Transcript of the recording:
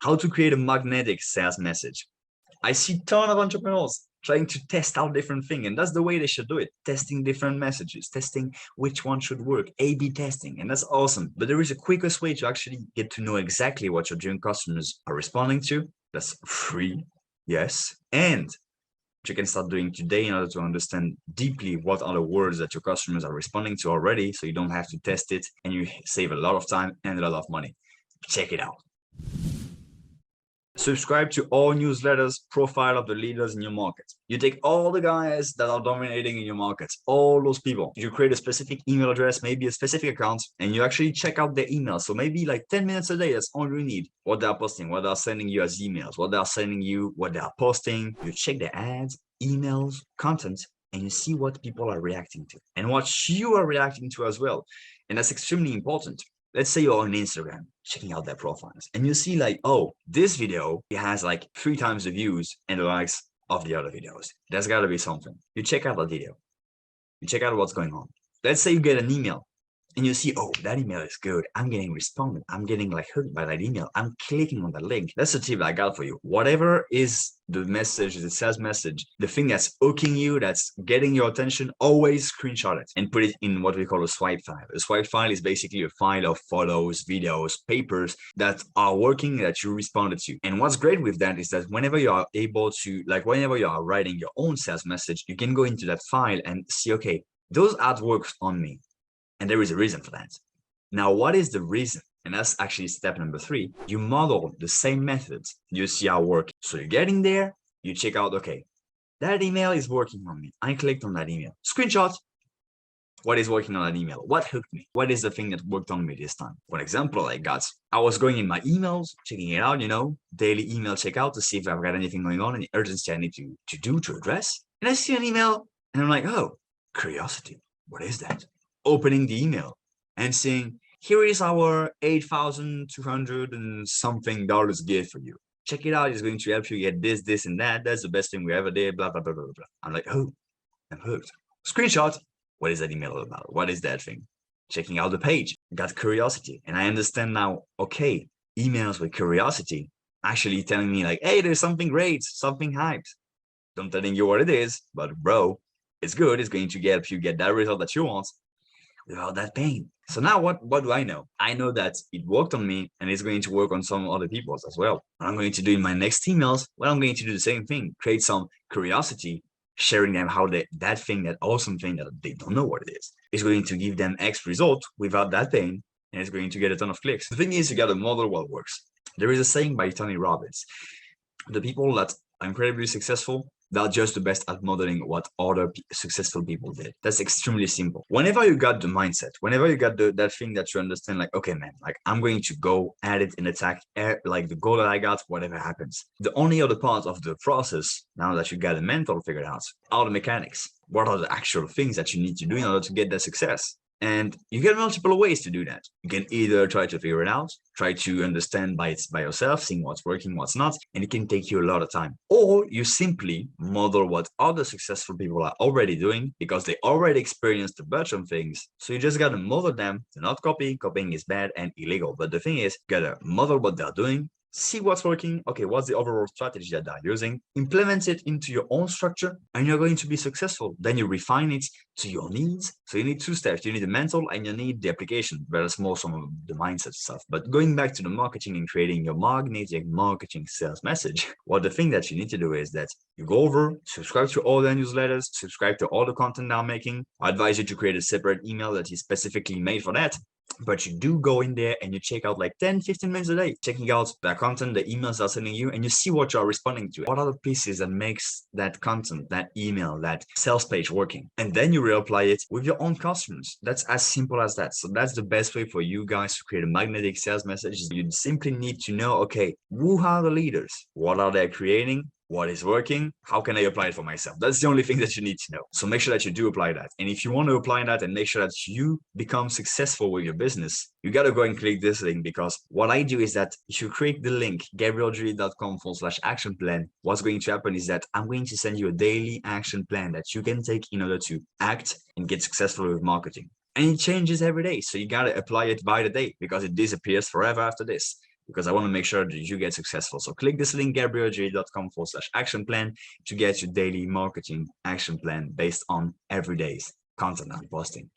How to create a magnetic sales message. I see a ton of entrepreneurs trying to test out different things, and that's the way they should do it. Testing different messages, testing which one should work, A/B testing, and that's awesome. But there is a quickest way to actually get to know exactly what your dream customers are responding to. That's free, yes, and you can start doing today in order to understand deeply what are the words that your customers are responding to already, so you don't have to test it and you save a lot of time and a lot of money. Check it out. Subscribe to all newsletters, profile of the leaders in your market. You take all the guys that are dominating in your market, all those people. You create a specific email address, maybe a specific account, and you actually check out their emails. So maybe like 10 minutes a day, that's all you need. What they're posting, what they're sending you as emails, what they're sending you, what they're posting. You check their ads, emails, content, and you see what people are reacting to and what you are reacting to as well. And that's extremely important. Let's say you're on Instagram, checking out their profiles, and you see like, oh, this video, it has like 3 times the views and the likes of the other videos. There's got to be something. You check out that video. You check out what's going on. Let's say you get an email and you see, oh, that email is good. I'm getting responded. I'm getting like hooked by that email. I'm clicking on the link. That's the tip I got for you. Whatever is the message, the sales message, the thing that's hooking you, that's getting your attention, always screenshot it and put it in what we call a swipe file. A swipe file is basically a file of photos, videos, papers that are working that you responded to. And what's great with that is that whenever you are able to, like whenever you are writing your own sales message, you can go into that file and see, okay, those ads works on me. And there is a reason for that. Now, what is the reason? And that's actually step number 3. You model the same methods. You see how it works. So you get in there, you check out, okay, that email is working on me. I clicked on that email. Screenshot. What is working on that email? What hooked me? What is the thing that worked on me this time? For example, I was going in my emails, checking it out, daily email checkout to see if I've got anything going on, any urgency I need to address. And I see an email and I'm like, oh, curiosity. What is that? Opening the email and saying, here is our $8,200 and something gift for you. Check it out. It's going to help you get this, this, and that. That's the best thing we ever did. Blah, blah, blah, blah, blah. I'm like, oh, I'm hooked. Screenshot. What is that email about? What is that thing? Checking out the page. Got curiosity. And I understand now, okay, emails with curiosity actually telling me like, hey, there's something great, something hyped. I'm telling you what it is, but bro, it's good. It's going to help you get that result that you want without that pain. So now what do I know? I know that it worked on me and it's going to work on some other people's as well. What I'm going to do in my next emails, well, I'm going to do the same thing, create some curiosity, sharing them how that thing, that awesome thing that they don't know what it is going to give them X result without that pain, and it's going to get a ton of clicks. The thing is, you got to model what works. There is a saying by Tony Robbins, the people that are incredibly successful, they're just the best at modeling what other successful people did. That's extremely simple. Whenever you got the mindset, whenever you got that thing that you understand, like, okay, man, like I'm going to go at it and attack like the goal that I got, whatever happens. The only other part of the process, now that you got the mental figured out, are the mechanics. What are the actual things that you need to do in order to get that success? And you get multiple ways to do that. You can either try to figure it out, try to understand by yourself, seeing what's working, what's not, and it can take you a lot of time. Or you simply model what other successful people are already doing because they already experienced a bunch of things. So you just got to model them. Do not copy. Copying is bad and illegal. But the thing is, you got to model what they're doing, see what's working. Okay, what's the overall strategy that they're using? Implement it into your own structure and you're going to be successful. Then you refine it to your needs. So you need 2 steps. You need the mental and you need the application. But that's more some of the mindset stuff. But going back to the marketing and creating your magnetic marketing sales message, well, the thing that you need to do is that you go over, subscribe to all their newsletters, subscribe to all the content they're making. I advise you to create a separate email that is specifically made for that. But you do go in there and you check out like 10-15 minutes a day, checking out the content, the emails they're sending you, and you see what you're responding to. What are the pieces that makes that content, that email, that sales page working? And then you reapply it with your own customers. That's as simple as that. So that's the best way for you guys to create a magnetic sales message. You simply need to know, okay, who are the leaders? What are they creating? What is working? How can I apply it for myself? That's the only thing that you need to know. So make sure that you do apply that. And if you want to apply that and make sure that you become successful with your business, you got to go and click this link, because what I do is that if you click the link, gabrieljulié.com/action plan, what's going to happen is that I'm going to send you a daily action plan that you can take in order to act and get successful with marketing. And it changes every day. So you got to apply it by the day because it disappears forever after this. because I want to make sure that you get successful. So click this link, gabrieljulié.com/action plan to get your daily marketing action plan based on everyday's content I'm posting.